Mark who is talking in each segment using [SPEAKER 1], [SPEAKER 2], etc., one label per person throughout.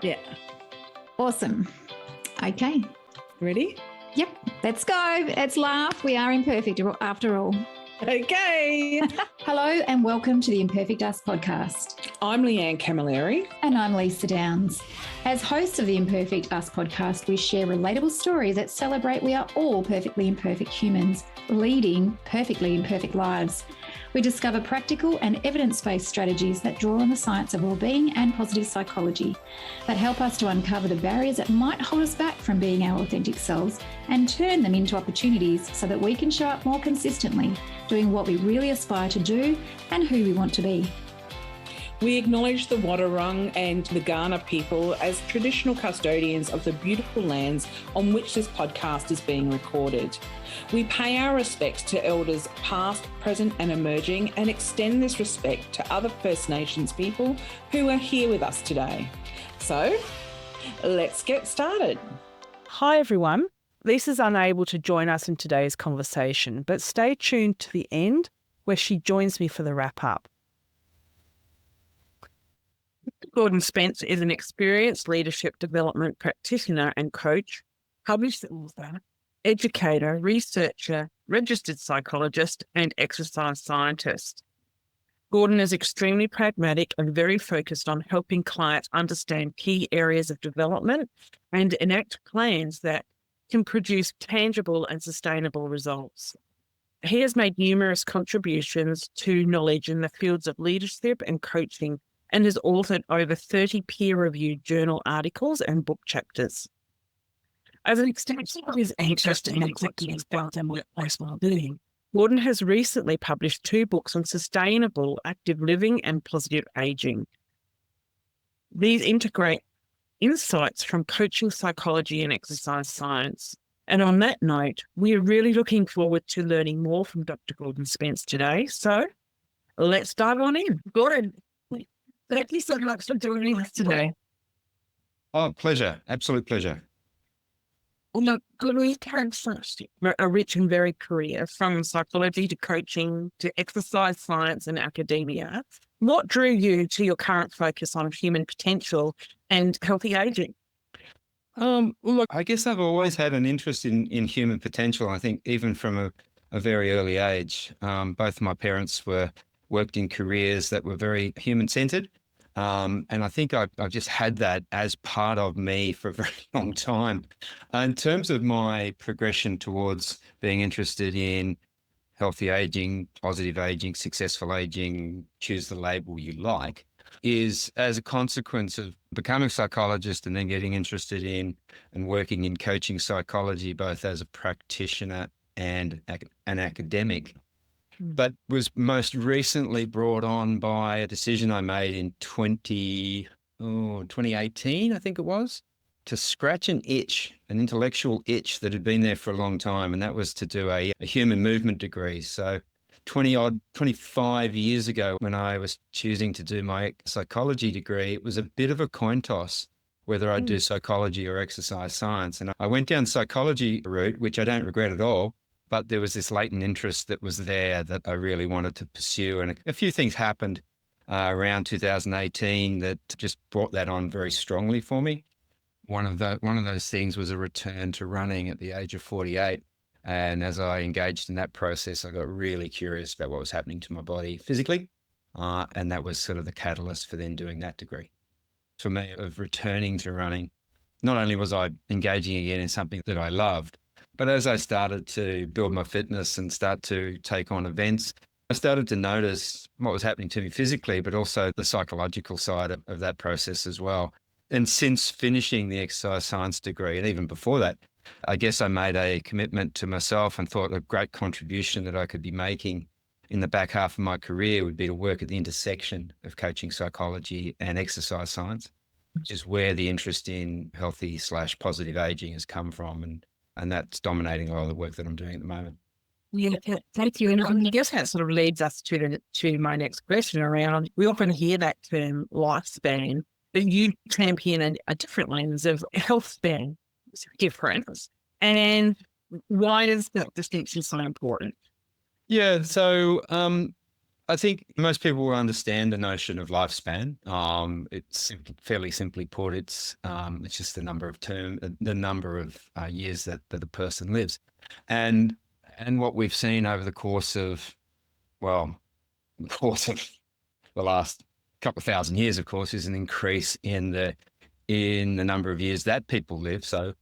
[SPEAKER 1] Yeah.
[SPEAKER 2] Awesome. Okay.
[SPEAKER 1] Ready?
[SPEAKER 2] Yep. Let's go. Let's laugh. We are imperfect after all.
[SPEAKER 1] Okay.
[SPEAKER 2] Hello and welcome to the Imperfect Us podcast.
[SPEAKER 1] I'm Leanne Camilleri.
[SPEAKER 2] And I'm Lisa Downs. As hosts of the Imperfect Us podcast, we share relatable stories that celebrate we are all perfectly imperfect humans leading perfectly imperfect lives. We discover practical and evidence-based strategies that draw on the science of well-being and positive psychology that help us to uncover the barriers that might hold us back from being our authentic selves and turn them into opportunities so that we can show up more consistently, doing what we really aspire to do and who we want to be.
[SPEAKER 1] We acknowledge the Wadawurrung and the Kaurna people as traditional custodians of the beautiful lands on which this podcast is being recorded. We pay our respects to elders past, present and emerging and extend this respect to other First Nations people who are here with us today. So, let's get started.
[SPEAKER 3] Hi everyone. Lisa's unable to join us in today's conversation, but stay tuned to the end where she joins me for the wrap-up. Gordon Spence is an experienced leadership development practitioner and coach, published author, educator, researcher, registered psychologist, and exercise scientist. Gordon is extremely pragmatic and very focused on helping clients understand key areas of development and enact plans that can produce tangible and sustainable results. He has made numerous contributions to knowledge in the fields of leadership and coaching and has authored over 30 peer-reviewed journal articles and book chapters. As an extension of his interest in executive health and workplace well-being, Gordon has recently published 2 books on sustainable active living and positive aging. These integrate insights from coaching psychology and exercise science. And on that note, we are really looking forward to learning more from Dr. Gordon Spence today. So let's dive on in. Gordon, thank you so much for joining us today.
[SPEAKER 4] Oh, pleasure. Absolute pleasure.
[SPEAKER 3] Well, look, Gordon, had such a rich and varied career from psychology to coaching to exercise science and academia. What drew you to your current focus on human potential and healthy aging?
[SPEAKER 4] Look, I guess I've always had an interest in human potential. I think even from a very early age, both my parents worked in careers that were very human-centered. And I think I've just had that as part of me for a very long time. In terms of my progression towards being interested in healthy aging, positive aging, successful aging, choose the label you like, is as a consequence of becoming a psychologist and then getting interested in and working in coaching psychology, both as a practitioner and an academic. But was most recently brought on by a decision I made in 2018, I think it was, to scratch an itch, an intellectual itch that had been there for a long time. And that was to do a human movement degree. So 25 years ago, when I was choosing to do my psychology degree, it was a bit of a coin toss whether I'd do psychology or exercise science. And I went down the psychology route, which I don't regret at all. But there was this latent interest that was there that I really wanted to pursue. And a few things happened around 2018 that just brought that on very strongly for me. One of those things was a return to running at the age of 48. And as I engaged in that process, I got really curious about what was happening to my body physically. And that was sort of the catalyst for then doing that degree. For me, of returning to running, not only was I engaging again in something that I loved, but as I started to build my fitness and start to take on events, I started to notice what was happening to me physically, but also the psychological side of that process as well. And since finishing the exercise science degree, and even before that, I guess I made a commitment to myself and thought a great contribution that I could be making in the back half of my career would be to work at the intersection of coaching psychology and exercise science, which is where the interest in healthy/positive aging has come from. And that's dominating a lot of the work that I'm doing at the moment.
[SPEAKER 3] Yeah, thank you. And I guess that sort of leads us to my next question around, we often hear that term lifespan, but you champion a different lens of health span. It's different. And why is that distinction so important?
[SPEAKER 4] Yeah, so I think most people will understand the notion of lifespan. It's fairly simply put, it's just the number of years that a person lives, and what we've seen over the course of, well, the course of the last couple of thousand years, of course, is an increase in the number of years that people live. So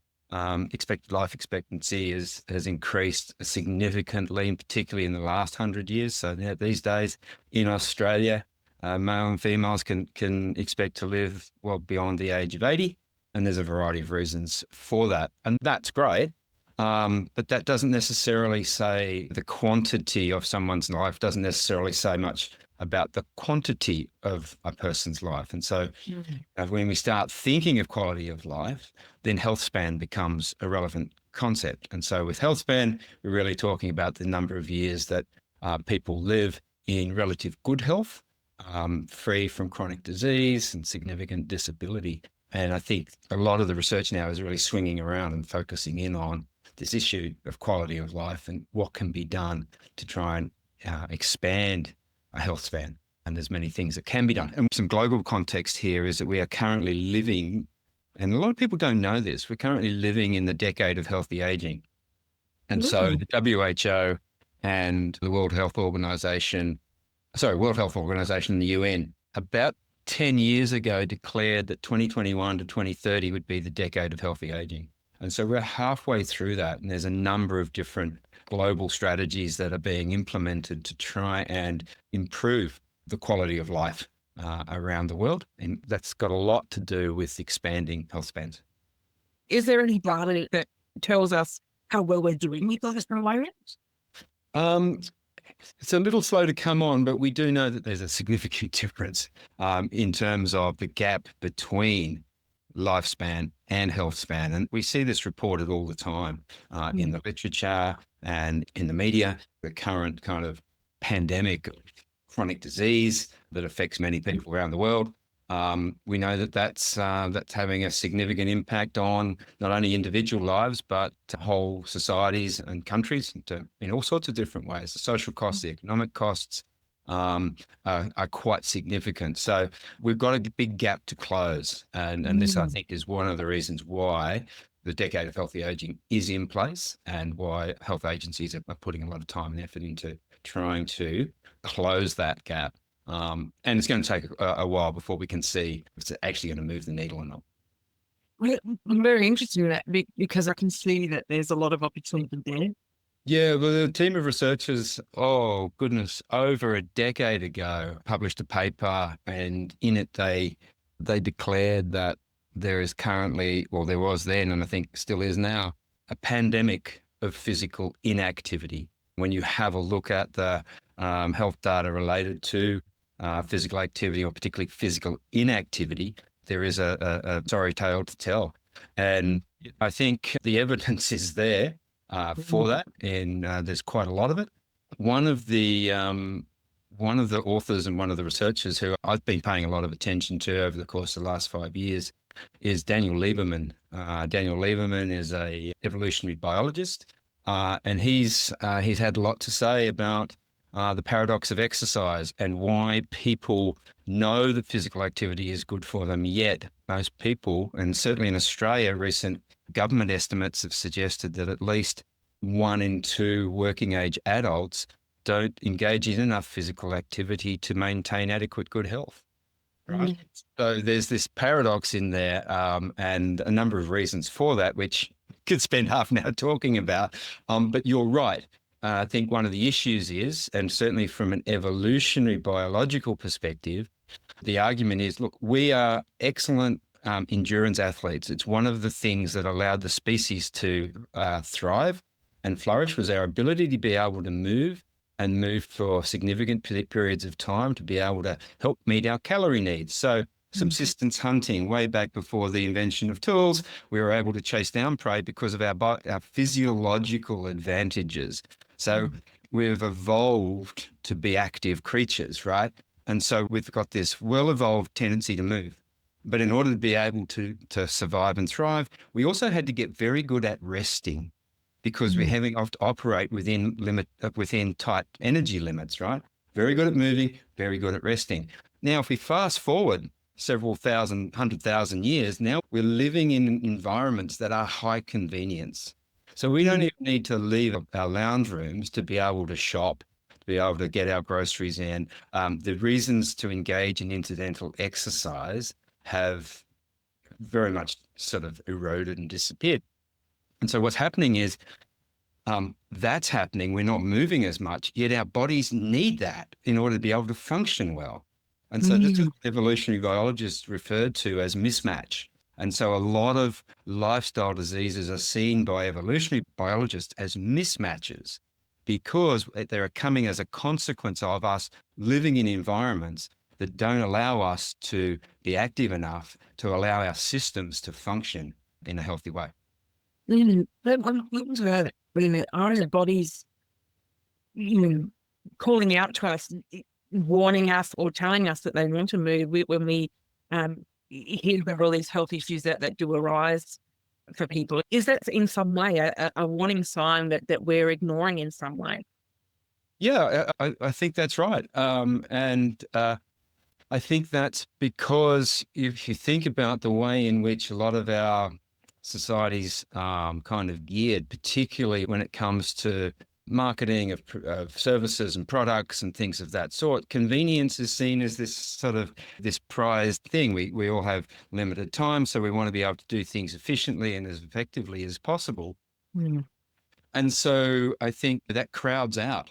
[SPEAKER 4] expected life expectancy has increased significantly, particularly in the last 100 years. So these days in Australia, male and females can expect to live well beyond the age of 80. And there's a variety of reasons for that. And that's great. But that doesn't necessarily say the quantity of someone's life, doesn't necessarily say much about the quantity of a person's life. And so when we start thinking of quality of life, then health span becomes a relevant concept. And so with health span, we're really talking about the number of years that people live in relative good health, free from chronic disease and significant disability. And I think a lot of the research now is really swinging around and focusing in on this issue of quality of life and what can be done to try and expand a health span. And there's many things that can be done. And some global context here is that we are currently living, and a lot of people don't know this, we're currently living in the decade of healthy aging. And so the WHO and the World Health Organization, and the UN, about 10 years ago declared that 2021 to 2030 would be the decade of healthy aging. And so we're halfway through that. And there's a number of different global strategies that are being implemented to try and improve the quality of life around the world. And that's got a lot to do with expanding health spans.
[SPEAKER 3] Is there any data that tells us how well we're doing with those environments?
[SPEAKER 4] It's a little slow to come on, but we do know that there's a significant difference in terms of the gap between lifespan and health span. And we see this reported all the time in the literature and in the media. The current kind of pandemic of chronic disease that affects many people around the world. We know that that's having a significant impact on not only individual lives, but whole societies and countries in all sorts of different ways. The social costs, the economic costs are quite significant. So we've got a big gap to close. And this, I think, is one of the reasons why the decade of healthy aging is in place and why health agencies are putting a lot of time and effort into trying to close that gap. And it's going to take a while before we can see if it's actually going to move the needle or not.
[SPEAKER 3] Well, I'm very interested in that because I can see that there's a lot of opportunity there.
[SPEAKER 4] Yeah, well, the team of researchers, over a decade ago, published a paper, and in it they declared that there is currently, well, there was then, and I think still is now, a pandemic of physical inactivity. When you have a look at the health data related to physical activity, or particularly physical inactivity, there is a sorry tale to tell. And I think the evidence is there for that, and there's quite a lot of it. One of the authors and one of the researchers who I've been paying a lot of attention to over the course of the last 5 years is Daniel Lieberman. Daniel Lieberman is a evolutionary biologist, and he's had a lot to say about the paradox of exercise and why people know that physical activity is good for them, yet most people, and certainly in Australia, recent government estimates have suggested that at least 1 in 2 working age adults don't engage in enough physical activity to maintain adequate good health. Right. So there's this paradox in there, and a number of reasons for that, which we could spend half an hour talking about. But you're right. I think one of the issues is, and certainly from an evolutionary biological perspective, the argument is, look, we are excellent endurance athletes. It's one of the things that allowed the species to thrive and flourish, was our ability to be able to move for significant periods of time, to be able to help meet our calorie needs. So subsistence hunting, way back before the invention of tools, we were able to chase down prey because of our physiological advantages. So we've evolved to be active creatures, right? And so we've got this well-evolved tendency to move. But in order to be able to survive and thrive, we also had to get very good at resting, because we're having to operate within tight energy limits, right? very good at moving, very good at resting. Now, if we fast forward several thousand, 100,000 years, now we're living in environments that are high convenience. So we don't even need to leave our lounge rooms to be able to shop, to be able to get our groceries in. The reasons to engage in incidental exercise have very much sort of eroded and disappeared. And so what's happening is that's happening. We're not moving as much, yet our bodies need that in order to be able to function well. And so this is what evolutionary biologists referred to as mismatch. And so a lot of lifestyle diseases are seen by evolutionary biologists as mismatches because they're coming as a consequence of us living in environments that don't allow us to be active enough to allow our systems to function in a healthy way.
[SPEAKER 3] When our bodies, calling out to us, warning us or telling us that they want to move, when we hear about all these health issues that do arise for people, is that in some way a warning sign that we're ignoring in some way?
[SPEAKER 4] Yeah, I think that's right. And I think that's because if you think about the way in which a lot of our societies kind of geared, particularly when it comes to marketing of services and products and things of that sort, convenience is seen as this sort of this prized thing. We all have limited time, so we want to be able to do things efficiently and as effectively as possible. And so I think that crowds out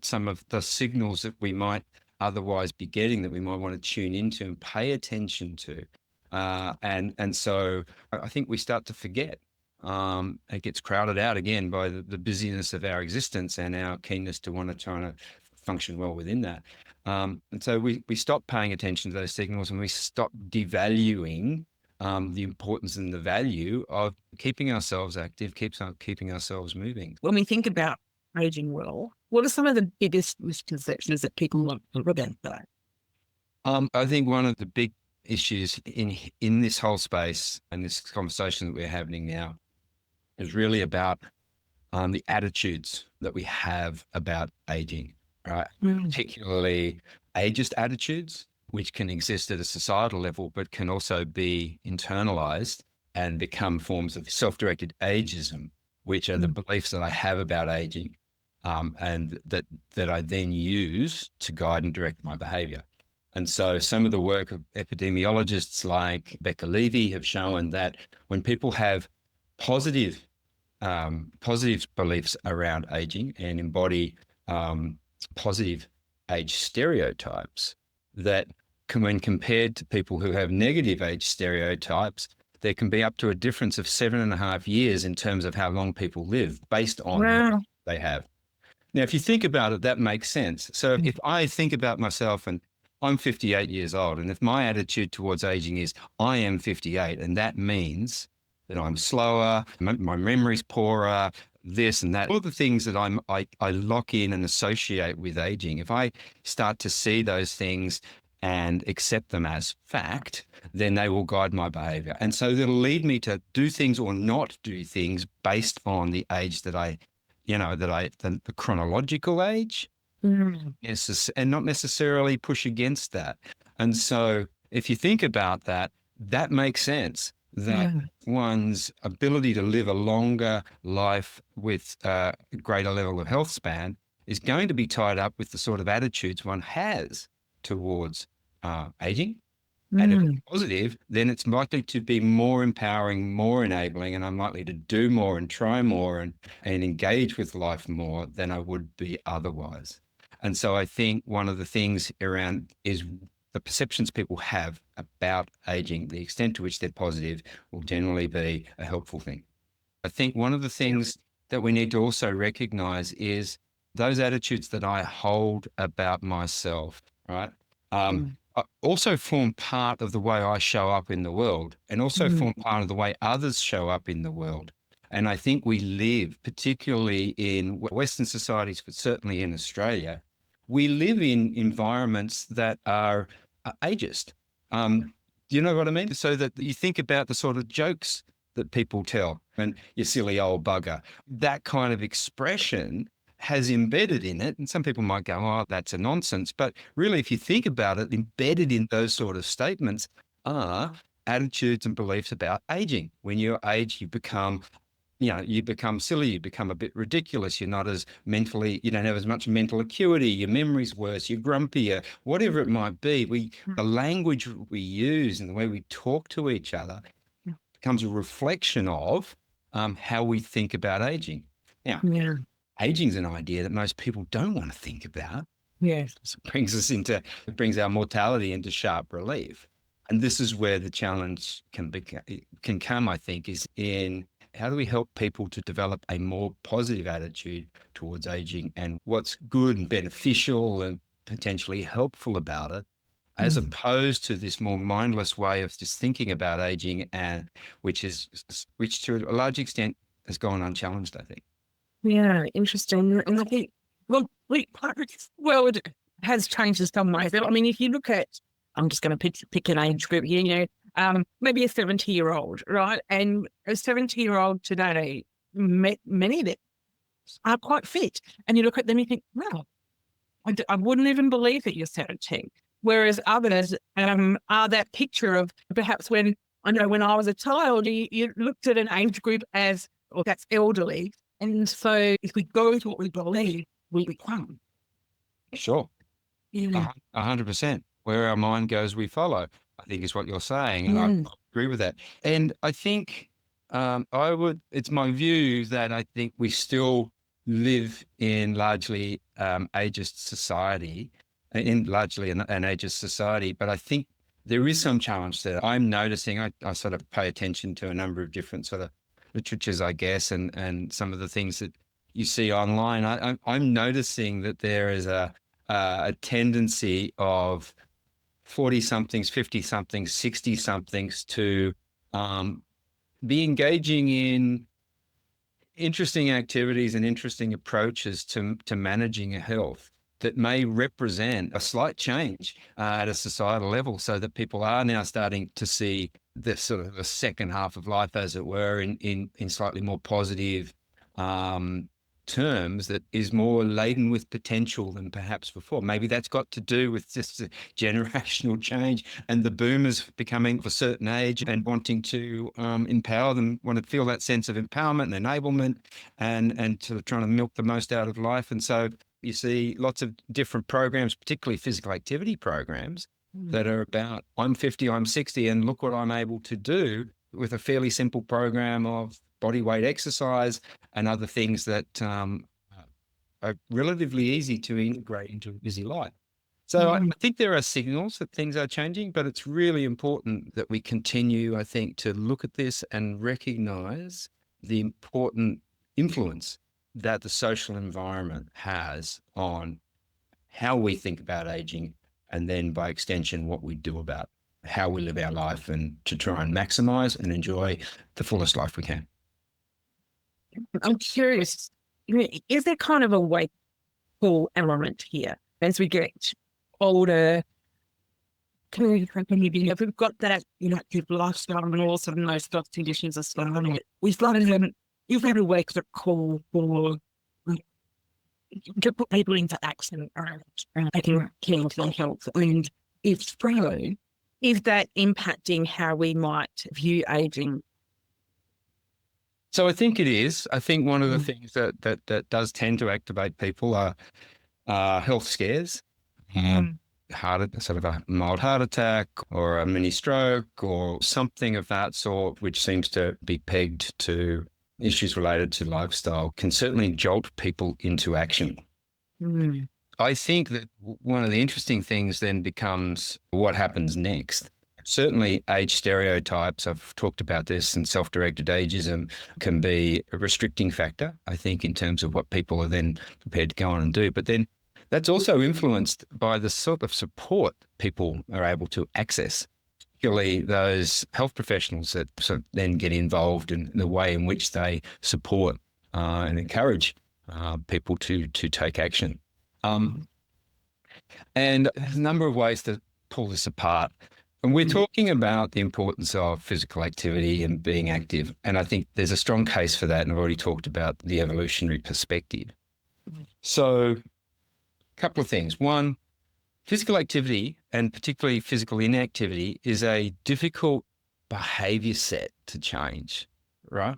[SPEAKER 4] some of the signals that we might otherwise be getting, that we might want to tune into and pay attention to. And so I think we start to forget. It gets crowded out again by the busyness of our existence and our keenness to want to try to function well within that. And so we stop paying attention to those signals, and we stop devaluing the importance and the value of keeping ourselves active, keeping ourselves moving.
[SPEAKER 3] When we think about aging well, what are some of the biggest misconceptions that people want to prevent that?
[SPEAKER 4] I think one of the big issues in this whole space and this conversation that we're having now is really about the attitudes that we have about aging, right? Particularly ageist attitudes, which can exist at a societal level, but can also be internalized and become forms of self-directed ageism, which are the beliefs that I have about aging, and that I then use to guide and direct my behavior. And so some of the work of epidemiologists like Becca Levy have shown that when people have positive beliefs around aging and embody positive age stereotypes, that when compared to people who have negative age stereotypes, there can be up to a difference of 7.5 years in terms of how long people live based on what they have. Now, if you think about it, that makes sense. So if I think about myself, and I'm 58 years old, and if my attitude towards aging is I am 58, and that means that I'm slower, my memory's poorer, this and that, all the things that I lock in and associate with aging, if I start to see those things and accept them as fact, then they will guide my behavior. And so it'll lead me to do things or not do things based on the age that the chronological age, yes, and not necessarily push against that. And so if you think about that, that makes sense, that one's ability to live a longer life with a greater level of health span is going to be tied up with the sort of attitudes one has towards aging. And if it's positive, then it's likely to be more empowering, more enabling, and I'm likely to do more and try more and engage with life more than I would be otherwise. And so I think one of the things around is the perceptions people have about aging, the extent to which they're positive, will generally be a helpful thing. I think one of the things that we need to also recognize is those attitudes that I hold about myself, right? Also form part of the way I show up in the world, and also form part of the way others show up in the world. And I think we live, particularly in Western societies, but certainly in Australia, we live in environments that are ageist. Do you know what I mean? So that you think about the sort of jokes that people tell, and you silly old bugger, that kind of expression has embedded in it, and some people might go, oh, that's a nonsense. But really, if you think about it, embedded in those sort of statements are attitudes and beliefs about aging. When you age, you become silly, you become a bit ridiculous. You're not as mentally, you don't have as much mental acuity, your memory's worse, you're grumpier, whatever it might be. The language we use and the way we talk to each other becomes a reflection of how we think about aging. Now, aging is an idea that most people don't want to think about.
[SPEAKER 3] Yes.
[SPEAKER 4] It brings our mortality into sharp relief. And this is where the challenge can come, I think, is in how do we help people to develop a more positive attitude towards aging and what's good and beneficial and potentially helpful about it, as opposed to this more mindless way of just thinking about aging, and which to a large extent has gone unchallenged, I think.
[SPEAKER 3] Yeah, interesting. And I think, it has changed in some ways. I mean, if you look at, I'm just going to pick an age group here, maybe a 70-year-old, right? And a 70-year-old today, many of them are quite fit. And you look at them and you think, wow, I wouldn't even believe that you're 70. Whereas others are that picture of perhaps when I was a child, you looked at an age group as, well, that's elderly. And so if we go with what we believe, we become.
[SPEAKER 4] Sure.
[SPEAKER 3] Yeah.
[SPEAKER 4] 100%. Where our mind goes, we follow, I think is what you're saying. And I agree with that. And I think it's my view that I think we still live in largely ageist society, largely an ageist society. But I think there is some challenge there. I'm noticing, I sort of pay attention to a number of different sort of literatures, I guess, and some of the things that you see online. I'm noticing that there is a tendency of 40-somethings, 50-somethings, 60-somethings to be engaging in interesting activities and interesting approaches to managing a health that may represent a slight change at a societal level, so that people are now starting to see the sort of the second half of life, as it were, in slightly more positive terms, that is more laden with potential than perhaps before. Maybe that's got to do with just a generational change and the boomers becoming of a certain age and wanting to empower them, want to feel that sense of empowerment and enablement and sort of trying to milk the most out of life. And so you see lots of different programs, particularly physical activity programs, that are about, I'm 50, I'm 60, and look what I'm able to do with a fairly simple program of body weight exercise and other things that are relatively easy to integrate into a busy life. So I think there are signals that things are changing, but it's really important that we continue, I think, to look at this and recognize the important influence that the social environment has on how we think about aging, and then by extension, what we do about how we live our life, and to try and maximize and enjoy the fullest life we can.
[SPEAKER 3] I'm curious, is there kind of a wakeful element here as we get older? If we've got that, active lifestyle, and all of a sudden those health conditions are starting, you've had a wake-up call for to put people into action around taking care of their health. And if so, is that impacting how we might view aging?
[SPEAKER 4] So I think it is. I think one of the things that does tend to activate people are health scares, sort of a mild heart attack or a mini stroke or something of that sort, which seems to be pegged to issues related to lifestyle, can certainly jolt people into action. I think that one of the interesting things then becomes what happens next. Certainly age stereotypes, I've talked about this, and self-directed ageism can be a restricting factor, I think, in terms of what people are then prepared to go on and do. But then that's also influenced by the sort of support people are able to access, particularly those health professionals that sort of then get involved in the way in which they support and encourage people to take action. And there's a number of ways to pull this apart. And we're talking about the importance of physical activity and being active. And I think there's a strong case for that. And I've already talked about the evolutionary perspective. So a couple of things. One, physical activity, and particularly physical inactivity, is a difficult behavior set to change, right?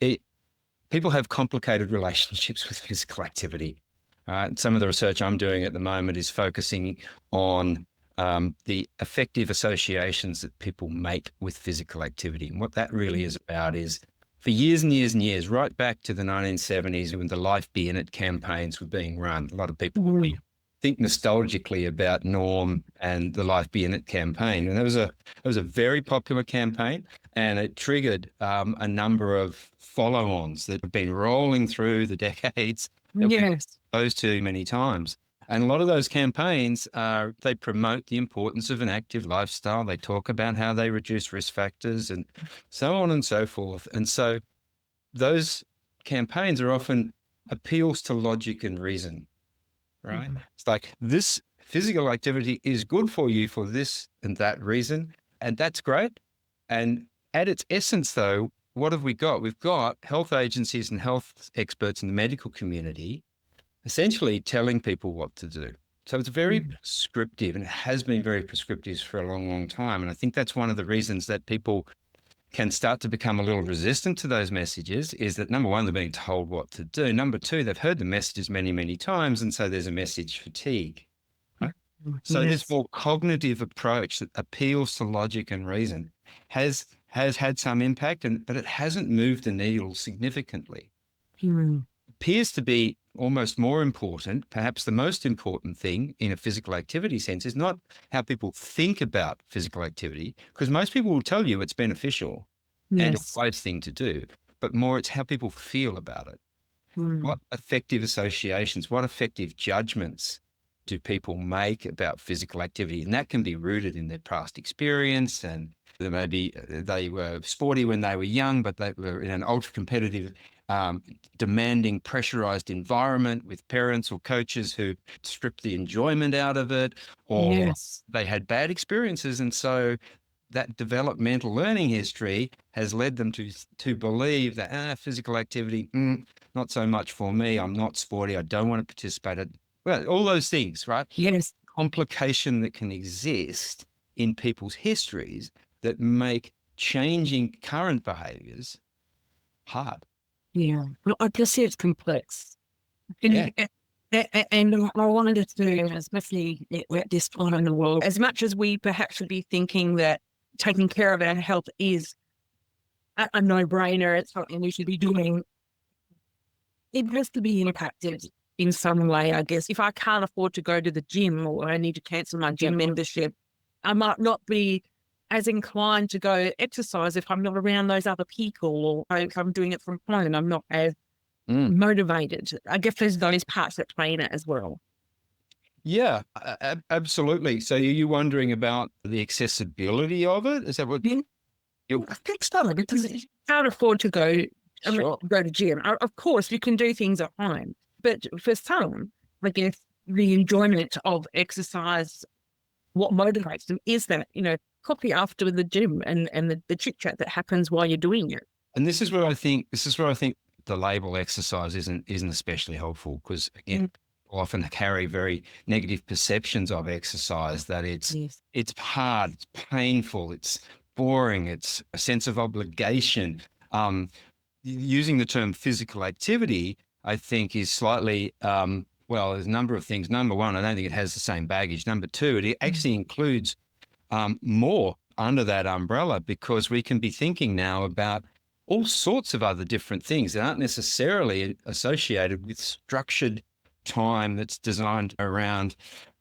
[SPEAKER 4] It People have complicated relationships with physical activity. Some of the research I'm doing at the moment is focusing on the effective associations that people make with physical activity. And what that really is about is, for years and years and years, right back to the 1970s when the Life Be In It campaigns were being run, a lot of people think nostalgically about Norm and the Life Be In It campaign. And it was a very popular campaign, and it triggered a number of follow-ons that have been rolling through the decades that we've been exposed to many times. And a lot of those campaigns, they promote the importance of an active lifestyle. They talk about how they reduce risk factors and so on and so forth. And so those campaigns are often appeals to logic and reason, right? It's like, this physical activity is good for you for this and that reason, and that's great. And at its essence, though, what have we got? We've got health agencies and health experts in the medical community essentially telling people what to do. So it's very prescriptive, and it has been very prescriptive for a long, long time. And I think that's one of the reasons that people can start to become a little resistant to those messages, is that, number one, they're being told what to do. Number two, they've heard the messages many, many times. And so there's a message fatigue. Right? So this more cognitive approach that appeals to logic and reason has had some impact, but it hasn't moved the needle significantly. Appears to be almost more important, perhaps the most important thing in a physical activity sense, is not how people think about physical activity, because most people will tell you it's beneficial and a wise thing to do, but more it's how people feel about it. What effective associations, what effective judgments do people make about physical activity? And that can be rooted in their past experience, and maybe they were sporty when they were young, but they were in an ultra competitive, demanding, pressurized environment with parents or coaches who stripped the enjoyment out of it, or they had bad experiences. And so that developmental learning history has led them to believe that physical activity, not so much for me. I'm not sporty. I don't want to participate. Well, all those things, right? Complication that can exist in people's histories that make changing current behaviors hard.
[SPEAKER 3] Well, I just see it's complex. And I wanted to do, especially at this point in the world, as much as we perhaps should be thinking that taking care of our health is a no-brainer, it's something we should be doing, it has to be impacted in some way, I guess. If I can't afford to go to the gym, or I need to cancel my gym membership, I might not be as inclined to go exercise if I'm not around those other people, or if I'm doing it from home, I'm not as motivated. I guess there's those parts that play in it as well.
[SPEAKER 4] Yeah, absolutely. So are you wondering about the accessibility of it? Is that what?
[SPEAKER 3] I think so, because you can't afford to go to gym. Of course, you can do things at home, but for some, I guess the enjoyment of exercise, what motivates them is that, coffee after the gym and the chit chat that happens while you're doing it.
[SPEAKER 4] And this is where I think the label exercise isn't especially helpful, because again, people often carry very negative perceptions of exercise, that it's hard, it's painful, it's boring, it's a sense of obligation. Using the term physical activity, I think, is slightly, there's a number of things. Number one, I don't think it has the same baggage. Number two, it actually includes more under that umbrella, because we can be thinking now about all sorts of other different things that aren't necessarily associated with structured time that's designed around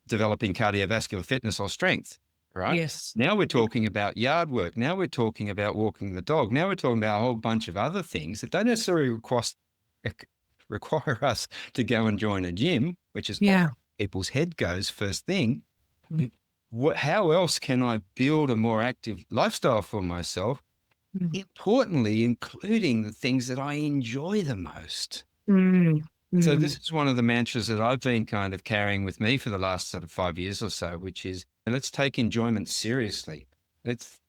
[SPEAKER 4] developing cardiovascular fitness or strength, right?
[SPEAKER 3] Yes.
[SPEAKER 4] Now we're talking about yard work. Now we're talking about walking the dog. Now we're talking about a whole bunch of other things that don't necessarily require us to go and join a gym, which is people's head goes first thing. How else can I build a more active lifestyle for myself? Importantly, including the things that I enjoy the most. So this is one of the mantras that I've been kind of carrying with me for the last sort of 5 years or so, which is, let's take enjoyment seriously. Let's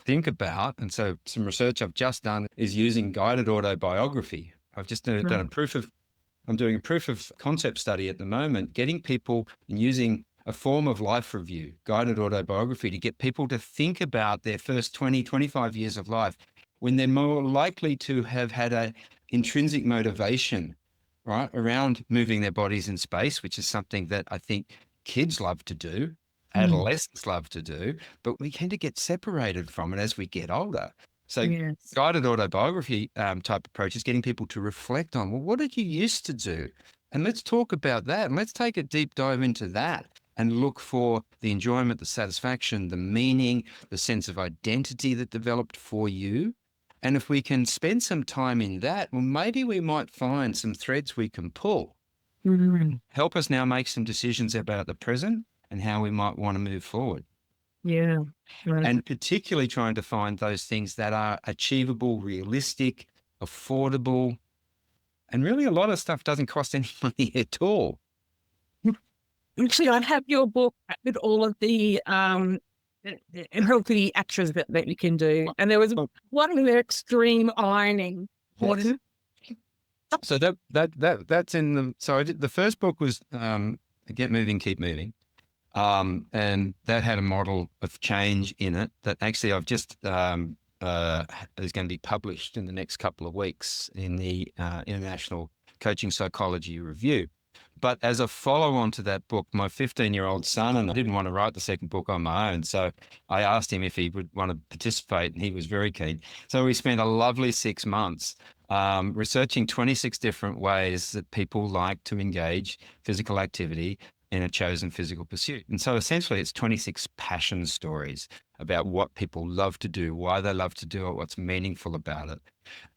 [SPEAKER 4] think about, and so some research I've just done is using guided autobiography. I've just done a proof of I'm doing a proof of concept study at the moment, getting people and using a form of life review, guided autobiography, to get people to think about their first 20, 25 years of life when they're more likely to have had a intrinsic motivation, right, around moving their bodies in space, which is something that I think kids love to do, adolescents love to do, but we tend to get separated from it as we get older. So
[SPEAKER 3] Yes.
[SPEAKER 4] guided autobiography type approach is getting people to reflect on, well, what did you used to do? And let's talk about that. And let's take a deep dive into that and look for the enjoyment, the satisfaction, the meaning, the sense of identity that developed for you. And if we can spend some time in that, well, maybe we might find some threads we can pull. Help us now make some decisions about the present and how we might want to move forward.
[SPEAKER 3] Yeah. Right.
[SPEAKER 4] And particularly trying to find those things that are achievable, realistic, affordable. And really a lot of stuff doesn't cost any money at all.
[SPEAKER 3] Actually, I have your book with all of the healthy actions that you can do. And there was one with extreme ironing. What is it?
[SPEAKER 4] So that's in the, so I did, the first book was Get Moving, Keep Moving. And that had a model of change in it that actually I've just, is going to be published in the next couple of weeks in the International Coaching Psychology Review. But as a follow-on to that book, my 15-year-old son, and I didn't want to write the second book on my own, so I asked him if he would want to participate, and he was very keen. So we spent a lovely 6 months researching 26 different ways that people like to engage physical activity in a chosen physical pursuit. And so essentially it's 26 passion stories about what people love to do, why they love to do it, what's meaningful about it.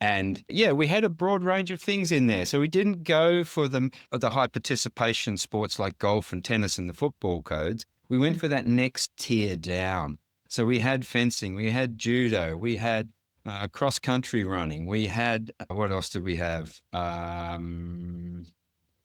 [SPEAKER 4] And yeah, we had a broad range of things in there. So we didn't go for the high participation sports like golf and tennis and the football codes. We went for that next tier down. So we had fencing, we had judo, we had cross country running, we had, what else did we have?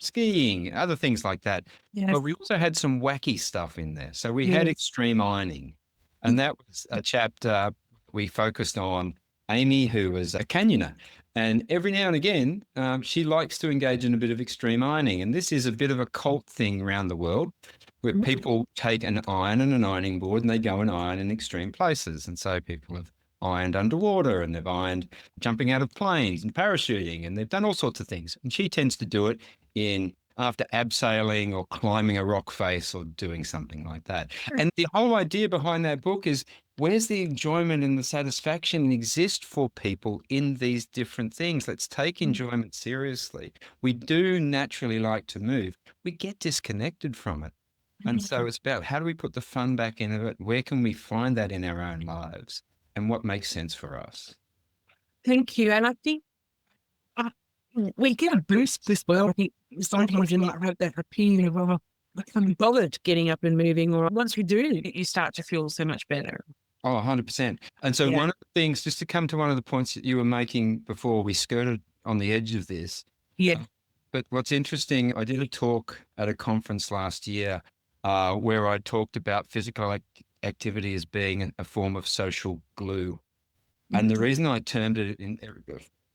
[SPEAKER 4] Skiing, other things like that.
[SPEAKER 3] Yes.
[SPEAKER 4] But we also had some wacky stuff in there. So we had extreme ironing. And that was a chapter we focused on Amy, who was a canyoner. And every now and again, she likes to engage in a bit of extreme ironing. And this is a bit of a cult thing around the world where people take an iron and an ironing board and they go and iron in extreme places. And so people have ironed underwater and they've ironed jumping out of planes and parachuting, and they've done all sorts of things. And she tends to do it after abseiling or climbing a rock face or doing something like that. And the whole idea behind that book is, where's the enjoyment and the satisfaction exist for people in these different things? Let's take enjoyment seriously. We do naturally like to move. We get disconnected from it. And so it's about, how do we put the fun back into it? Where can we find that in our own lives? And what makes sense for us?
[SPEAKER 3] Thank you. And I think we get a boost as well. I think sometimes you might have that opinion of, oh, I can't be bothered getting up and moving. Or once you do, you start to feel so much better.
[SPEAKER 4] Oh, 100%. And so one of the things, just to come to one of the points that you were making before we skirted on the edge of this.
[SPEAKER 3] Yeah.
[SPEAKER 4] But what's interesting, I did a talk at a conference last year where I talked about physical activity as being a form of social glue. And the reason I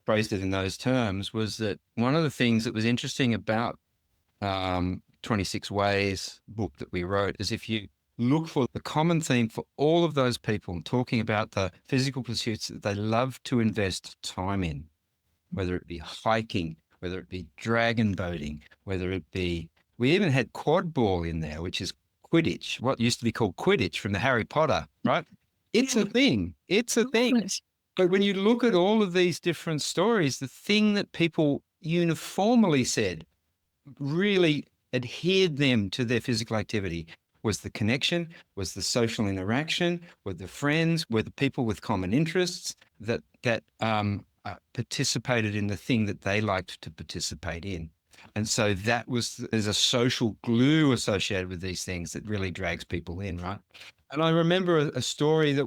[SPEAKER 4] phrased it in those terms was that one of the things that was interesting about 26 Ways book that we wrote is, if you look for the common theme for all of those people talking about the physical pursuits that they love to invest time in, whether it be hiking, whether it be dragon boating, whether it be, we even had quad ball in there, which is Quidditch, what used to be called Quidditch from the Harry Potter, right? It's a thing. It's a thing. But when you look at all of these different stories, the thing that people uniformly said really adhered them to their physical activity was the connection, was the social interaction with the friends, with the people with common interests that participated in the thing that they liked to participate in. And so there's a social glue associated with these things that really drags people in, right? And I remember a story that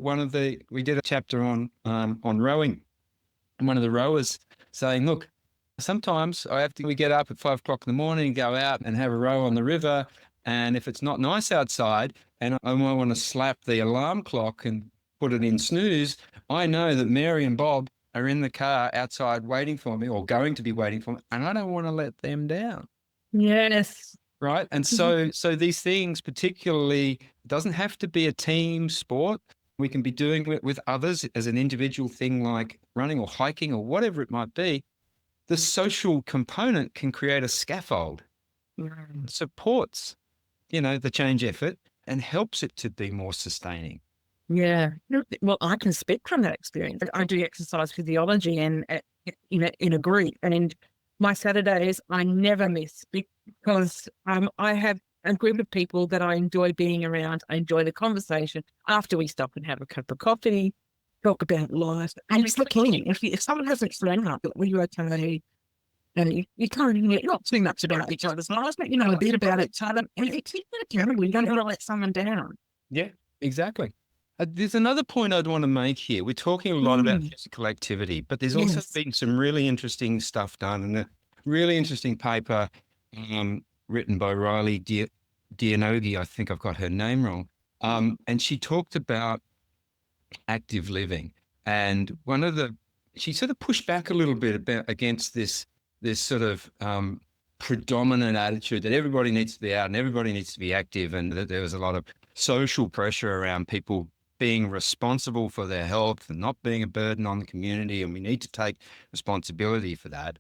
[SPEAKER 4] we did a chapter on rowing, and one of the rowers saying, look, sometimes we get up at 5 o'clock in the morning and go out and have a row on the river. And if it's not nice outside and I want to slap the alarm clock and put it in snooze, I know that Mary and Bob are in the car outside waiting for me or going to be waiting for me, and I don't want to let them down.
[SPEAKER 3] Yes.
[SPEAKER 4] Right. And so these things, particularly, it doesn't have to be a team sport. We can be doing it with others as an individual thing like running or hiking or whatever it might be. The social component can create a scaffold, supports, the change effort and helps it to be more sustaining.
[SPEAKER 3] Yeah. Well, I can speak from that experience. I do exercise physiology and in a group, and my Saturdays I never miss because I have a group of people that I enjoy being around. I enjoy the conversation after we stop and have a cup of coffee, talk about life, and it's the key. If someone has explained that when you're okay, and you can't not too much about each other's lives, but you know a bit about each other, and it's accountable. You don't want to let someone down.
[SPEAKER 4] Yeah, exactly. There's another point I'd want to make here. We're talking a lot about physical activity, but there's also been some really interesting stuff done, and a really interesting paper written by Riley Dianogi. I think I've got her name wrong. And she talked about active living. And she sort of pushed back a little bit against this sort of predominant attitude that everybody needs to be out and everybody needs to be active, and that there was a lot of social pressure around people being responsible for their health and not being a burden on the community, and we need to take responsibility for that.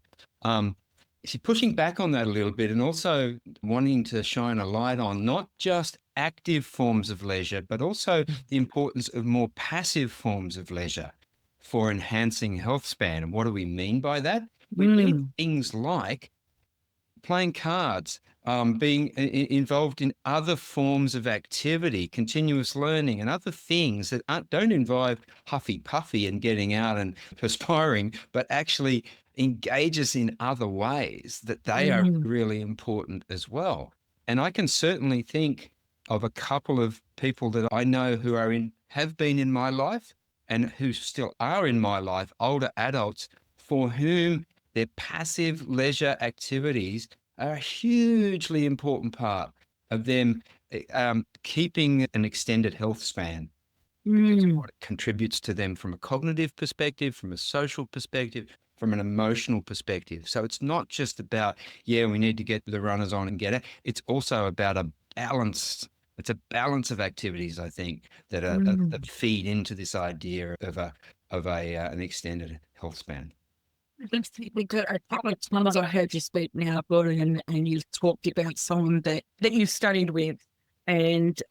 [SPEAKER 4] She's pushing back on that a little bit and also wanting to shine a light on not just active forms of leisure, but also the importance of more passive forms of leisure for enhancing health span. And what do we mean by that? We mean things like playing cards, being involved in other forms of activity, continuous learning, and other things that don't involve huffy-puffy and getting out and perspiring, but actually engage us in other ways that they are really important as well. And I can certainly think of a couple of people that I know who have been in my life and who still are in my life, older adults, for whom their passive leisure activities are a hugely important part of them keeping an extended health span. What it contributes to them from a cognitive perspective, from a social perspective, from an emotional perspective. So it's not just about, we need to get the runners on and get it. It's also about a balance. It's a balance of activities, I think, that that feed into this idea of an extended health span.
[SPEAKER 3] That's really good. A couple of times I heard you speak now, Gordon, and you've talked about someone that you studied with, and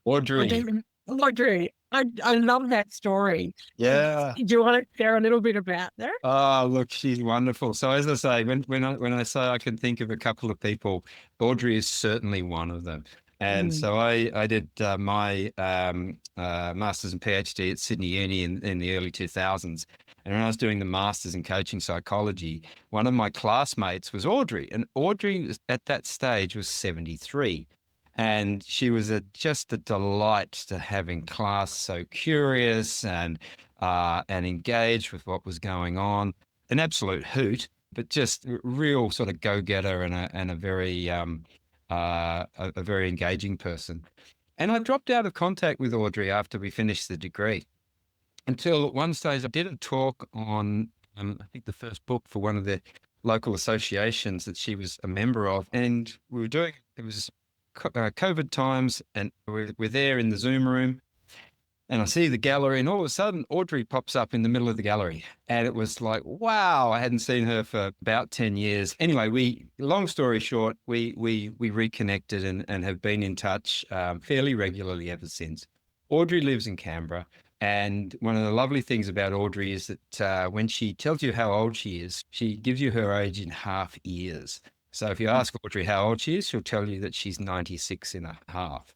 [SPEAKER 4] Audrey.
[SPEAKER 3] Audrey, I love that story.
[SPEAKER 4] Yeah.
[SPEAKER 3] Do you want to share a little bit about that?
[SPEAKER 4] Oh, look, she's wonderful. So as I say, when I say I can think of a couple of people, Audrey is certainly one of them. And so I did my master's and PhD at Sydney Uni in the early 2000s. And when I was doing the master's in coaching psychology, one of my classmates was Audrey. And Audrey at that stage was 73. And she was just a delight to have in class, so curious and engaged with what was going on. An absolute hoot, but just a real sort of go-getter and a very engaging person. And I dropped out of contact with Audrey after we finished the degree, until at one stage I did a talk on, I think, the first book for one of the local associations that she was a member of. And it was COVID times, and we're there in the Zoom room, and I see the gallery, and all of a sudden Audrey pops up in the middle of the gallery. And it was like, wow, I hadn't seen her for about 10 years. Anyway, long story short, we reconnected and have been in touch fairly regularly ever since. Audrey lives in Canberra. And one of the lovely things about Audrey is that when she tells you how old she is, she gives you her age in half years. So if you ask Audrey how old she is, she'll tell you that she's 96 and a half,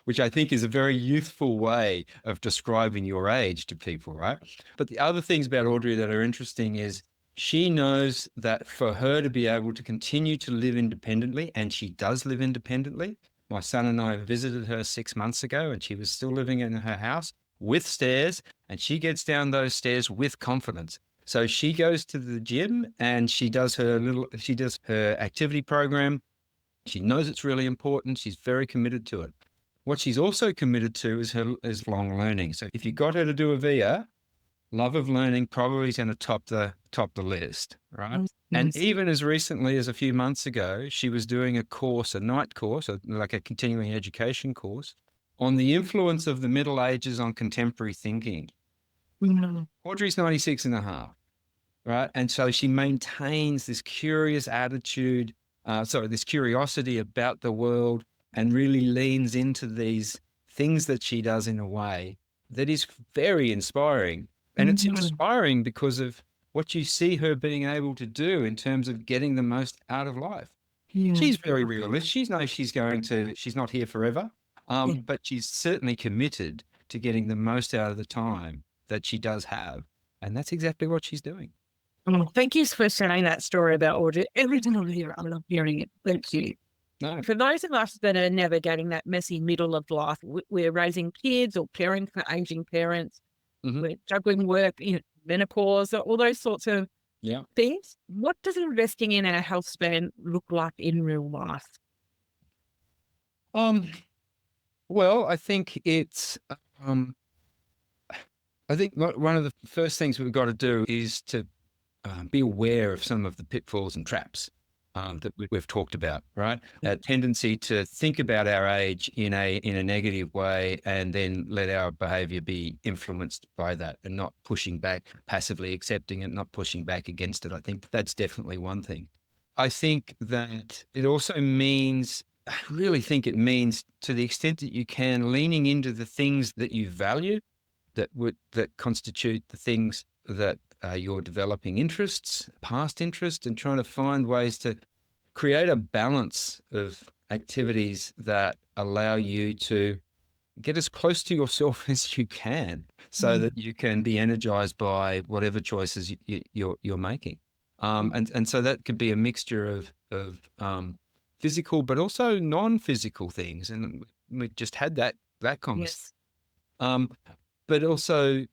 [SPEAKER 4] which I think is a very youthful way of describing your age to people, right? But the other things about Audrey that are interesting is she knows that for her to be able to continue to live independently, and she does live independently. My son and I visited her 6 months ago, and she was still living in her house with stairs, and she gets down those stairs with confidence. So she goes to the gym and she does her activity program. She knows it's really important. She's very committed to it. What she's also committed to is long learning. So if you got her to do a VIA, love of learning probably is going to top the list, right? And
[SPEAKER 3] Yes.
[SPEAKER 4] even as recently as a few months ago, she was doing a course, a night course, like a continuing education course, on the influence of the Middle Ages on contemporary thinking.
[SPEAKER 3] Mm.
[SPEAKER 4] Audrey's 96 and a half, right? And so she maintains this curious attitude, this curiosity about the world, and really leans into these things that she does in a way that is very inspiring. And it's inspiring because of what you see her being able to do in terms of getting the most out of life.
[SPEAKER 3] Yeah.
[SPEAKER 4] She's very realist. She knows she's not here forever,
[SPEAKER 3] Yeah.
[SPEAKER 4] but she's certainly committed to getting the most out of the time that she does have. And that's exactly what she's doing.
[SPEAKER 3] Oh, thank you for sharing that story about Audrey. Every time I hear it, I love hearing it. Thank you.
[SPEAKER 4] No.
[SPEAKER 3] For those of us that are navigating that messy middle of life, we're raising kids or caring for aging parents, we're juggling work, menopause, all those sorts of things. What does investing in our health span look like in real life?
[SPEAKER 4] Well, I think it's, I think one of the first things we've got to do is to be aware of some of the pitfalls and traps that we've talked about, right? A tendency to think about our age in a negative way, and then let our behavior be influenced by that, and not pushing back, passively accepting it, not pushing back against it. I think that's definitely one thing. I think that it also means, I really think it means, to the extent that you can, leaning into the things that you value, that constitute the things that are your developing interests, past interests, and trying to find ways to create a balance of activities that allow you to get as close to yourself as you can, so that you can be energized by whatever choices you're making. And so that could be a mixture of physical, but also non-physical things. And we just had that conversation.
[SPEAKER 3] Yes.
[SPEAKER 4] But also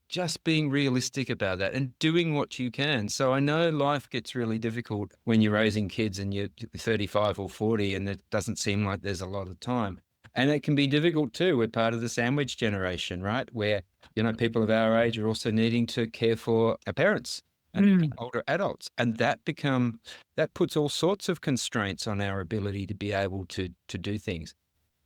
[SPEAKER 4] just being realistic about that and doing what you can. So I know life gets really difficult when you're raising kids and you're 35 or 40 and it doesn't seem like there's a lot of time. And it can be difficult too. We're part of the sandwich generation, right? Where, people of our age are also needing to care for our parents and older adults. And that puts all sorts of constraints on our ability to be able to do things.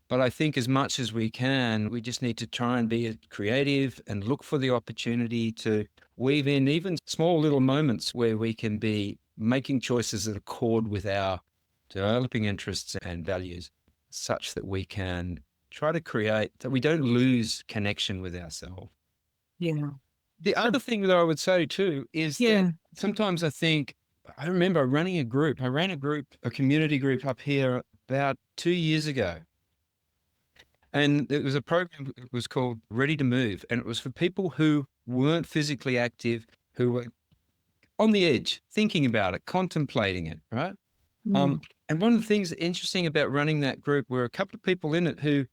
[SPEAKER 4] But I think as much as we can, we just need to try and be creative and look for the opportunity to weave in even small little moments where we can be making choices that accord with our developing interests and values, such that we can try to create, that we don't lose connection with ourselves.
[SPEAKER 3] Yeah.
[SPEAKER 4] The other thing that I would say too is that sometimes I remember running a group. I ran a community group up here about 2 years ago. And it was a program that was called Ready to Move. And it was for people who weren't physically active, who were on the edge, thinking about it, contemplating it, right? And one of the things interesting about running that group were a couple of people in it who,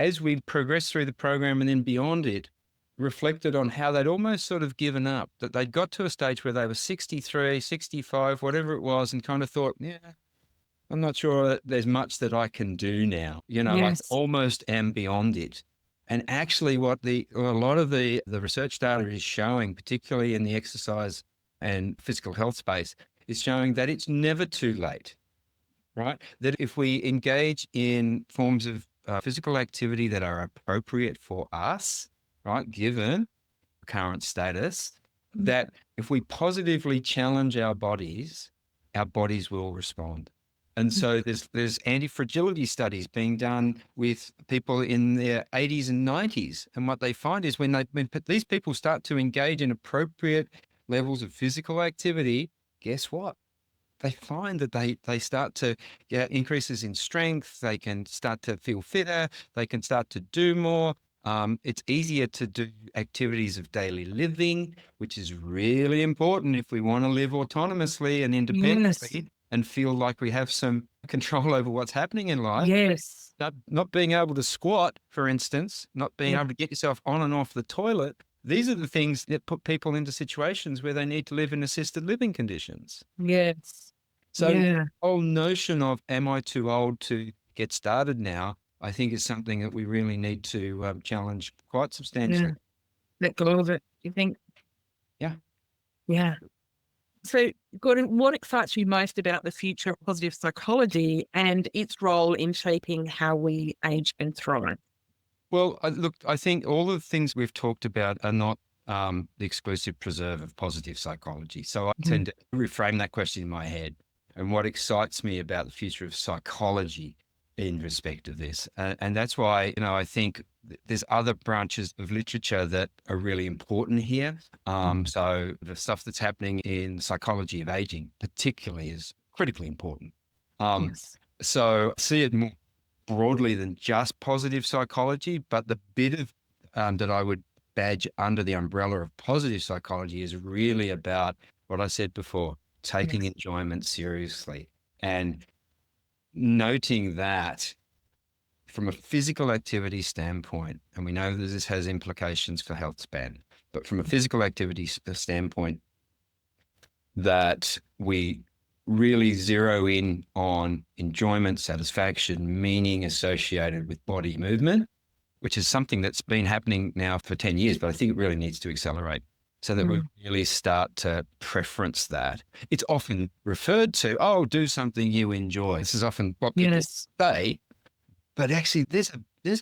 [SPEAKER 4] as we progressed through the program and then beyond it, reflected on how they'd almost sort of given up, that they'd got to a stage where they were 63, 65, whatever it was, and kind of thought, I'm not sure that there's much that I can do now, I almost am beyond it. And actually what a lot of the research data is showing, particularly in the exercise and physical health space, is showing that it's never too late, right? That if we engage in forms of physical activity that are appropriate for us, right, given current status, that if we positively challenge our bodies will respond. And so there's anti-fragility studies being done with people in their 80s and 90s. And what they find is when these people start to engage in appropriate levels of physical activity, guess what? They find that they start to get increases in strength. They can start to feel fitter. They can start to do more. It's easier to do activities of daily living, which is really important if we want to live autonomously and independently and feel like we have some control over what's happening in life.
[SPEAKER 3] Yes.
[SPEAKER 4] Not being able to squat, for instance, not being able to get yourself on and off the toilet. These are the things that put people into situations where they need to live in assisted living conditions.
[SPEAKER 3] Yes.
[SPEAKER 4] So the whole notion of, am I too old to get started now, I think is something that we really need to challenge quite substantially.
[SPEAKER 3] let go of it, you think?
[SPEAKER 4] Yeah.
[SPEAKER 3] Yeah. So, Gordon, what excites you most about the future of positive psychology and its role in shaping how we age and thrive?
[SPEAKER 4] Well, look, I think all of the things we've talked about are not the exclusive preserve of positive psychology. So I tend to reframe that question in my head. And what excites me about the future of psychology in respect of this. And that's why, I think there's other branches of literature that are really important here. So the stuff that's happening in psychology of aging, particularly, is critically important.
[SPEAKER 3] Yes.
[SPEAKER 4] So I see it more broadly than just positive psychology, but the bit of that I would badge under the umbrella of positive psychology is really about what I said before, taking enjoyment seriously and noting that from a physical activity standpoint, and we know that this has implications for health span, but from a physical activity standpoint, that we really zero in on enjoyment, satisfaction, meaning associated with body movement, which is something that's been happening now for 10 years, but I think it really needs to accelerate so that we really start to preference that. It's often referred to, oh, do something you enjoy. This is often what people say, but actually there's a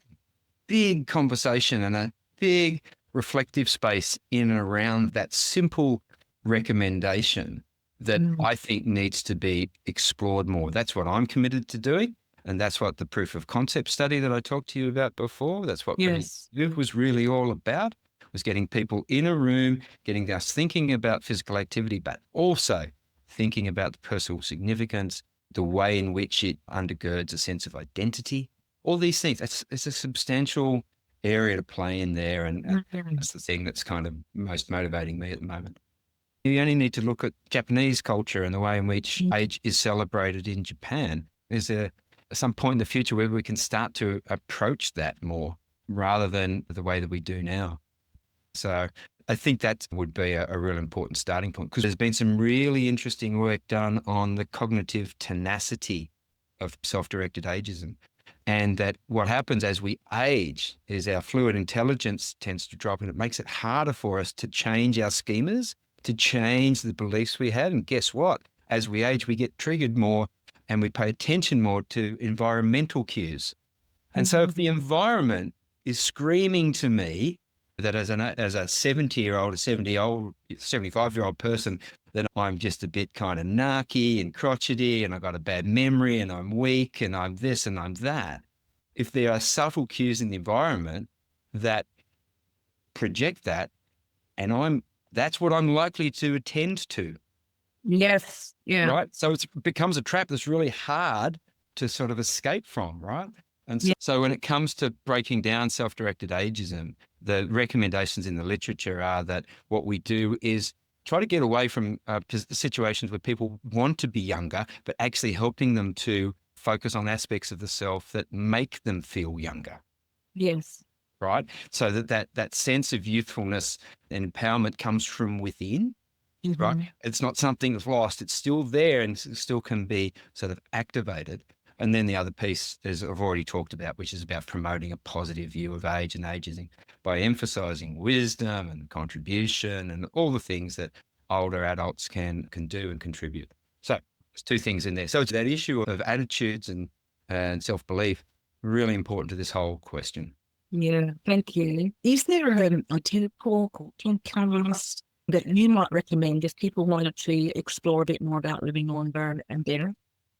[SPEAKER 4] big conversation and a big reflective space in and around that simple recommendation that I think needs to be explored more. That's what I'm committed to doing. And that's what the proof of concept study that I talked to you about before, that's what it was really all about, was getting people in a room, getting us thinking about physical activity, but also thinking about the personal significance, the way in which it undergirds a sense of identity, all these things. It's a substantial area to play in there. And that's the thing that's kind of most motivating me at the moment. You only need to look at Japanese culture and the way in which age is celebrated in Japan. Is there some point in the future where we can start to approach that more rather than the way that we do now? So I think that would be a real important starting point, because there's been some really interesting work done on the cognitive tenacity of self-directed ageism. And that what happens as we age is our fluid intelligence tends to drop, and it makes it harder for us to change our schemas, to change the beliefs we had. And guess what? As we age, we get triggered more and we pay attention more to environmental cues. And so if the environment is screaming to me that as a 70-year-old, a 75-year-old person, that I'm just a bit kind of narky and crotchety and I've got a bad memory and I'm weak and I'm this and I'm that. If there are subtle cues in the environment that project that, and that's what I'm likely to attend to.
[SPEAKER 3] Yes. Yeah.
[SPEAKER 4] Right. So it becomes a trap that's really hard to sort of escape from. Right. And so when it comes to breaking down self-directed ageism, the recommendations in the literature are that what we do is try to get away from situations where people want to be younger, but actually helping them to focus on aspects of the self that make them feel younger.
[SPEAKER 3] Yes.
[SPEAKER 4] Right. So that sense of youthfulness and empowerment comes from within. Right. It's not something that's lost. It's still there and still can be sort of activated. And then the other piece, as I've already talked about, which is about promoting a positive view of age and ageism by emphasizing wisdom and contribution and all the things that older adults can do and contribute. So there's two things in there. So it's that issue of attitudes and self-belief, really important to this whole question.
[SPEAKER 3] Yeah, thank you. Is there a TED talk or podcast that you might recommend if people wanted to explore a bit more about living longer and better?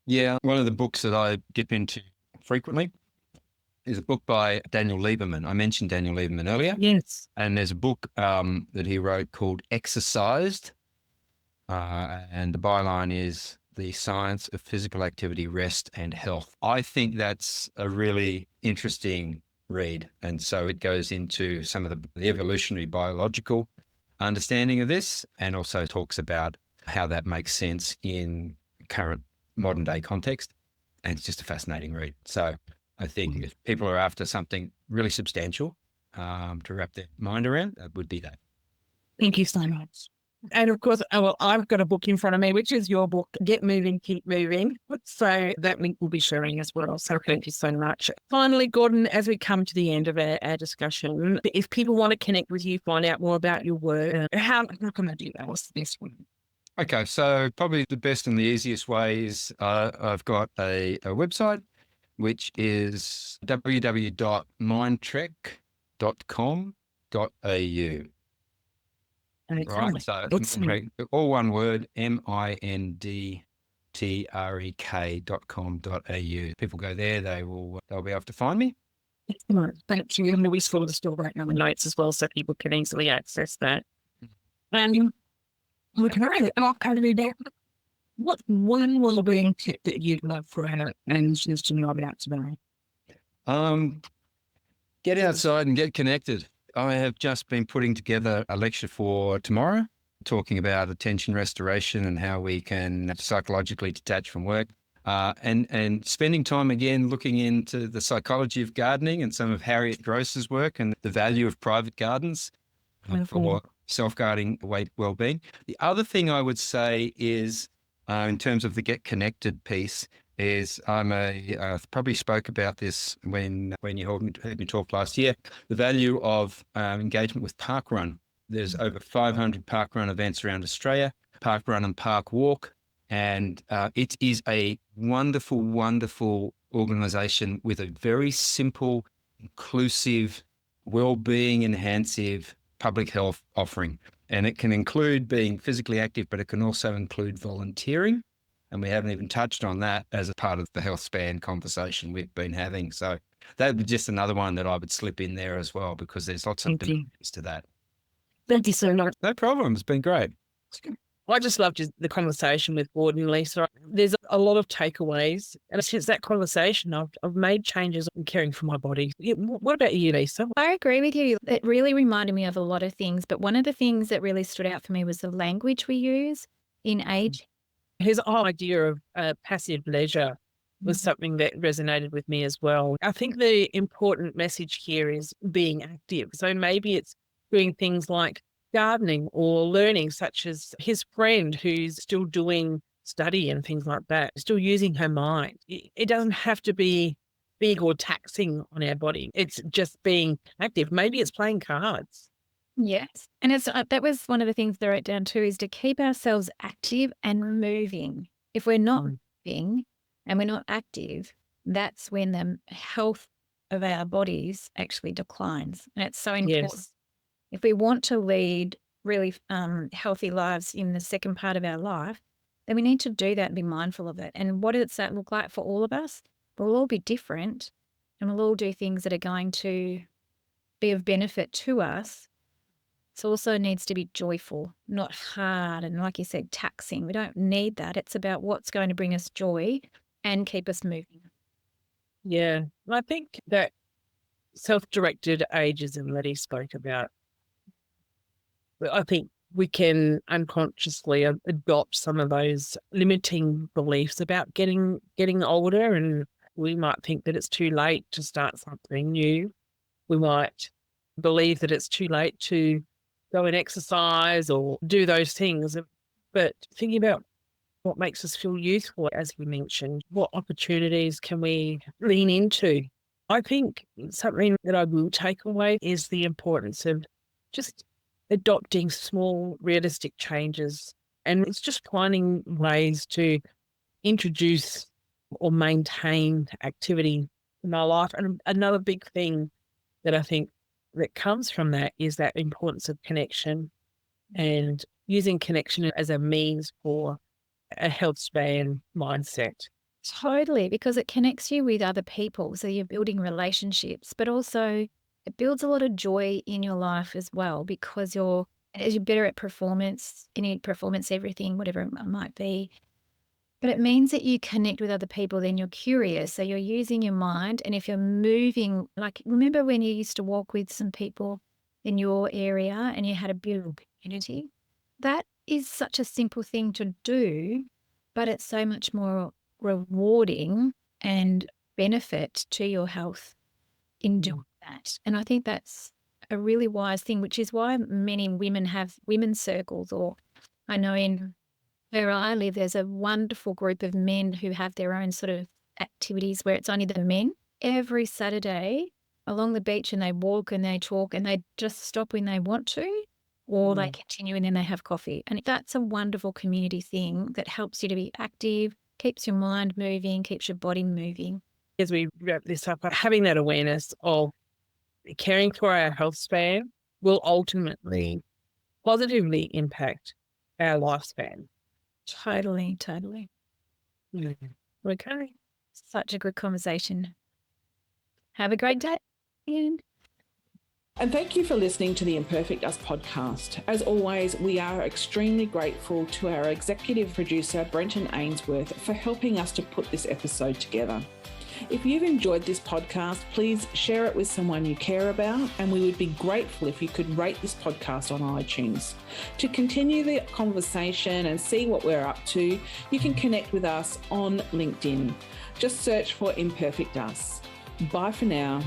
[SPEAKER 4] Yeah, one of the books that I dip into frequently is a book by Daniel Lieberman. I mentioned Daniel Lieberman earlier.
[SPEAKER 3] Yes.
[SPEAKER 4] And there's a book that he wrote called Exercised. And the byline is The Science of Physical Activity, Rest and Health. I think that's a really interesting read. And so it goes into some of the evolutionary biological understanding of this, and also talks about how that makes sense in current modern day context. And it's just a fascinating read. So I think if people are after something really substantial to wrap their mind around, that would be that.
[SPEAKER 3] Thank you so much. And of course, well, I've got a book in front of me, which is your book, Get Moving, Keep Moving. So that link will be sharing as well. So thank you so much. Finally, Gordon, as we come to the end of our discussion, if people want to connect with you, find out more about your work, how can they do that? What's the best one?
[SPEAKER 4] Okay, so probably the best and the easiest way is I've got a website, which is www.mindtrek.com.au. Right, so all one word, mindtrek.com.au. People go there, they'll be able to find me.
[SPEAKER 3] Excellent. Thank you. And we saw the still right now in notes as well, so people can easily access that. And we can write it. What's one well-being tip that you'd love for our listeners to know about today?
[SPEAKER 4] Get outside and get connected. I have just been putting together a lecture for tomorrow, talking about attention restoration and how we can psychologically detach from work. And spending time again looking into the psychology of gardening and some of Harriet Gross's work and the value of private gardens for self-guarding well-being. The other thing I would say is, in terms of the get connected piece, is I probably spoke about this when you heard me talk last year, the value of engagement with Parkrun. There's over 500 Parkrun events around Australia, Parkrun and Park Walk, and it is a wonderful, wonderful organisation with a very simple, inclusive, well-being enhancing public health offering. And it can include being physically active, but it can also include volunteering. And we haven't even touched on that as a part of the health span conversation we've been having. So that would be just another one that I would slip in there as well, because there's lots of benefits to that.
[SPEAKER 3] Thank you so much.
[SPEAKER 4] No problem. It's been great.
[SPEAKER 3] I just loved the conversation with Gordon and Lisa. There's a lot of takeaways. And since that conversation, I've made changes in caring for my body. What about you, Lisa?
[SPEAKER 2] I agree with you. It really reminded me of a lot of things. But one of the things that really stood out for me was the language we use in age.
[SPEAKER 3] His whole idea of passive leisure was something that resonated with me as well. I think the important message here is being active. So maybe it's doing things like gardening or learning, such as his friend who's still doing study and things like that, still using her mind. It doesn't have to be big or taxing on our body. It's just being active. Maybe it's playing cards.
[SPEAKER 2] Yes. And it's that was one of the things they wrote down too, is to keep ourselves active and moving. If we're not moving and we're not active, that's when the health of our bodies actually declines. And it's so important.
[SPEAKER 3] Yes.
[SPEAKER 2] If we want to lead really healthy lives in the second part of our life, then we need to do that and be mindful of it. And what does that look like for all of us? We'll all be different, and we'll all do things that are going to be of benefit to us. It also needs to be joyful, not hard and, like you said, taxing. We don't need that. It's about what's going to bring us joy and keep us moving.
[SPEAKER 3] Yeah. I think that self-directed ageism that he spoke about, I think we can unconsciously adopt some of those limiting beliefs about getting older, and we might think that it's too late to start something new. We might believe that it's too late to go and exercise or do those things. But thinking about what makes us feel youthful, as we mentioned, what opportunities can we lean into? I think something that I will take away is the importance of just adopting small, realistic changes. And it's just finding ways to introduce or maintain activity in our life. And another big thing that I think that comes from that is that importance of connection and using connection as a means for a health span mindset.
[SPEAKER 2] Totally, because it connects you with other people. So you're building relationships, but also it builds a lot of joy in your life as well, because as you're better at performance, any performance, everything, whatever it might be. But it means that you connect with other people, then you're curious. So you're using your mind. And if you're moving, like, remember when you used to walk with some people in your area and you had a beautiful community? That is such a simple thing to do, but it's so much more rewarding and benefit to your health in doing that. And I think that's a really wise thing, which is why many women have women's circles or
[SPEAKER 5] I know in where I live, there's a wonderful group of men who have their own sort of activities where it's only the men. Every Saturday along the beach, and they walk and they talk and they just stop when they want to, or they continue and then they have coffee. And that's a wonderful community thing that helps you to be active, keeps your mind moving, keeps your body moving.
[SPEAKER 3] As we wrap this up, having that awareness of caring for our health span will ultimately positively impact our lifespan.
[SPEAKER 5] Totally.
[SPEAKER 3] Okay.
[SPEAKER 5] Such a good conversation. Have a great day.
[SPEAKER 1] And thank you for listening to the Imperfect Us podcast. As always, we are extremely grateful to our executive producer, Brenton Ainsworth, for helping us to put this episode together. If you've enjoyed this podcast, please share it with someone you care about, and we would be grateful if you could rate this podcast on iTunes. To continue the conversation and see what we're up to, you can connect with us on LinkedIn. Just search for Imperfect Us. Bye for now.